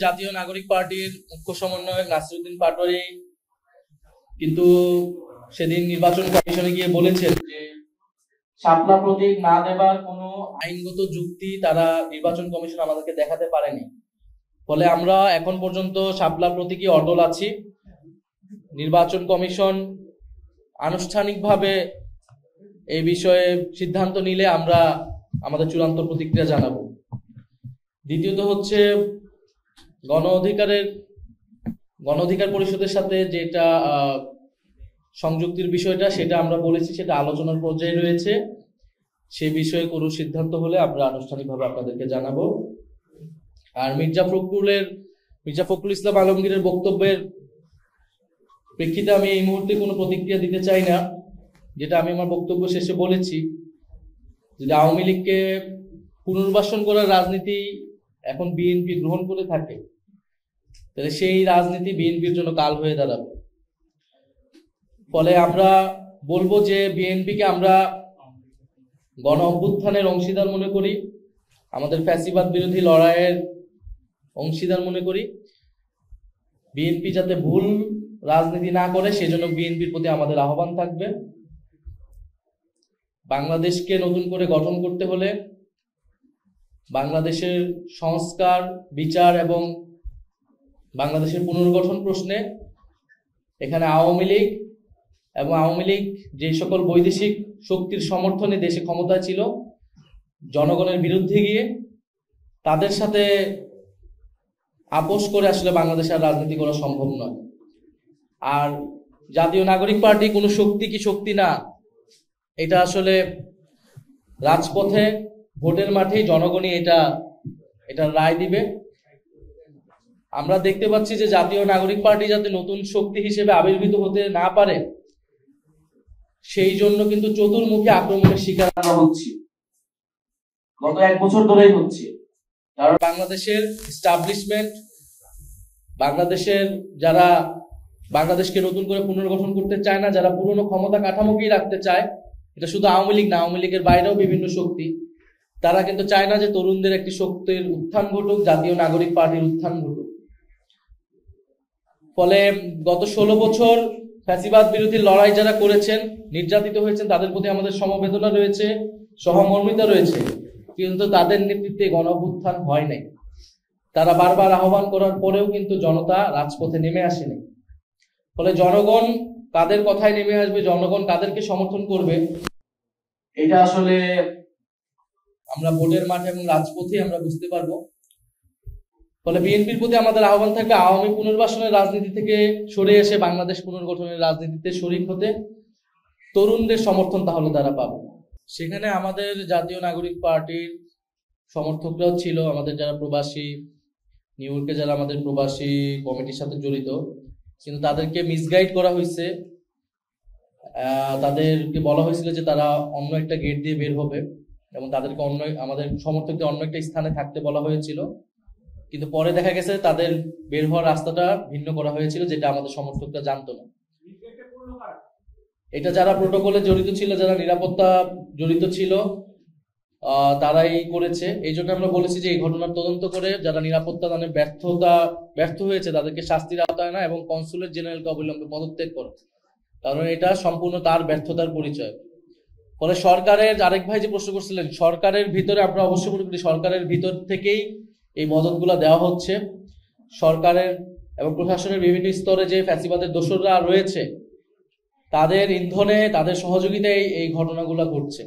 জাতীয় নাগরিক পার্টির মুখ্য সমন্বয়ক নাসিরউদ্দিন পাটোয়ারি কিন্তু সেদিন নির্বাচন কমিশনে গিয়ে বলেছেন যে শাপলা প্রতীক না দেবার কোনো আইনগত যুক্তি তারা নির্বাচন কমিশন আমাদেরকে দেখাতে পারেনি। ফলে আমরা এখন পর্যন্ত শাপলা প্রতীকই অটল আছি। নির্বাচন কমিশন আনুষ্ঠানিকভাবে এই বিষয়ে সিদ্ধান্ত নিলে আমরা আমাদের চূড়ান্ত প্রতিক্রিয়া জানাবো। দ্বিতীয়ত হচ্ছে গণ অধিকার পরিষদের সাথে যেটা সংযুক্তির বিষয়টা, সেটা আমরা বলেছি সেটা আলোচনার পর্যায়ে রয়েছে। সে বিষয়ে কোনো সিদ্ধান্ত হলে আমরা আনুষ্ঠানিকভাবে আপনাদেরকে জানাবো। আর মির্জা ফখরুল ইসলাম আলমগীরের বক্তব্যের প্রেক্ষিতে আমি এই মুহূর্তে কোনো প্রতিক্রিয়া দিতে চাই না। যেটা আমি আমার বক্তব্য শেষে বলেছি, যদি আওয়ামী লীগকে পুনর্বাসন করার রাজনীতি এখন বিএনপি গ্রহণ করে থাকে, তাহলে সেই রাজনীতি বিএনপির জন্য কাল হয়ে দাঁড়াবে। ফলে আমরা বলবো যে বিএনপিকে আমরা গণ অভ্যুত্থানের অংশীদার মনে করি, আমাদের ফ্যাসিবাদ বিরোধী লড়াইয়ের অংশীদার মনে করি। বিএনপি যাতে ভুল রাজনীতি না করে সেজন্য বিএনপির প্রতি আমাদের আহ্বান থাকবে। বাংলাদেশকে নতুন করে গঠন করতে হলে বাংলাদেশের সংস্কার, বিচার এবং বাংলাদেশের পুনর্গঠন প্রশ্নে এখানে আওয়ামী লীগ যে সকল বৈদেশিক শক্তির সমর্থনে দেশে ক্ষমতায় ছিল, জনগণের বিরুদ্ধে গিয়ে তাদের সাথে আপোষ করে আসলে বাংলাদেশের রাজনীতি করা সম্ভব নয়। আর জাতীয় নাগরিক পার্টি কোনো শক্তি কি শক্তি না, এটা আসলে রাজপথে ভোটের মাঠে জনগণই এটা রায় দিবে। আমরা দেখতে পাচ্ছি যে জাতীয় নাগরিক পার্টি যাতে নতুন শক্তি হিসেবে আবির্ভূত হতে না পারে, সেই জন্য কিন্তু চতুর্মুখী আক্রমণের শিকার আমরা হচ্ছি, গত 1 বছর ধরেই হচ্ছে। কারণ বাংলাদেশের এস্টাবলিশমেন্ট, বাংলাদেশের যারা বাংলাদেশকে নতুন করে পুনর্গঠন করতে চায় না, যারা পুরনো ক্ষমতা কাঠামোকেই রাখতে চায়, এটা শুধু আওয়ামী লীগ না, আওয়ামী লীগের বাইরেও বিভিন্ন শক্তি, তারা কিন্তু চায় না যে তরুণদের একটি শক্তির উত্থান ঘটুক, জাতীয় নাগরিক পার্টির উত্থান ঘটুক। ফলে গত 16 বছর ফ্যাসিবাদ বিরোধী লড়াই যারা করেছেন, নির্যাতিত হয়েছেন, তাদের প্রতি আমাদের সমবেদনা রয়েছে, সহমর্মিতা রয়েছে, কিন্তু তাদের নেতৃত্বে গণ অভ্যুত্থান হয় নাই। তারা বারবার আহ্বান করার পরেও কিন্তু জনতা রাজপথে নেমে আসেনি। ফলে জনগণ কাদের কথায় নেমে আসবে, জনগণ কাদেরকে সমর্থন করবে, এটা আসলে আমরা ভোটের মাঠে এবং রাজপথে আমরা বুঝতে পারবো। ফলে বিএনপির প্রতি আমাদের আহ্বান থাকবে আওয়ামী পুনর্বাসনের রাজনীতি থেকে সরে এসে বাংলাদেশ পুনর্গঠনের রাজনীতিতে শরিক হতে। তরুণদের সমর্থন তাহলে তারা পাবে। সেখানে আমাদের জাতীয় নাগরিক পার্টির সমর্থকরাও ছিল, আমাদের যারা প্রবাসী, নিউ ইয়র্কে যারা আমাদের প্রবাসী কমিটির সাথে জড়িত, কিন্তু তাদেরকে মিসগাইড করা হয়েছে। তাদেরকে বলা হয়েছিল যে তারা অন্য একটা গেট দিয়ে বের হবে এবং তাদেরকে আমাদের সমর্থকদের অন্য একটা স্থানে থাকতে বলা হয়েছিল, কিন্তু পরে দেখা গেছে তাদের বের হওয়ার রাস্তাটা ভিন্ন করা হয়েছিল, যেটা আমাদের সমর্থকরা জানতো না। এটা যারা প্রোটোকলে জড়িত ছিল, যারা নিরাপত্তা জড়িত ছিল, তারাই করেছে। এই জন্য আমরা বলেছি যে এই ঘটনার তদন্ত করে যারা নিরাপত্তা দানে ব্যর্থ হয়েছে তাদেরকে শাস্তির আওতায় না এবং কনসুলেট জেনারেলকে অবিলম্বে পদত্যাগ করে, কারণ এটা সম্পূর্ণ তার ব্যর্থতার পরিচয়। ফলে সরকারের, আরেক ভাই যে প্রশ্ন করছিলেন, সরকারের ভিতরে আমরা অবশ্যই মনে করি সরকারের ভিতর থেকেই এই মদতগুলা দেওয়া হচ্ছে। সরকারের এবং প্রশাসনের বিভিন্ন স্তরে যে ফ্যাসিবাদের দোসররা রয়েছে, তাদের ইন্ধনে, তাদের সহযোগিতায় এই ঘটনাগুলো ঘটছে।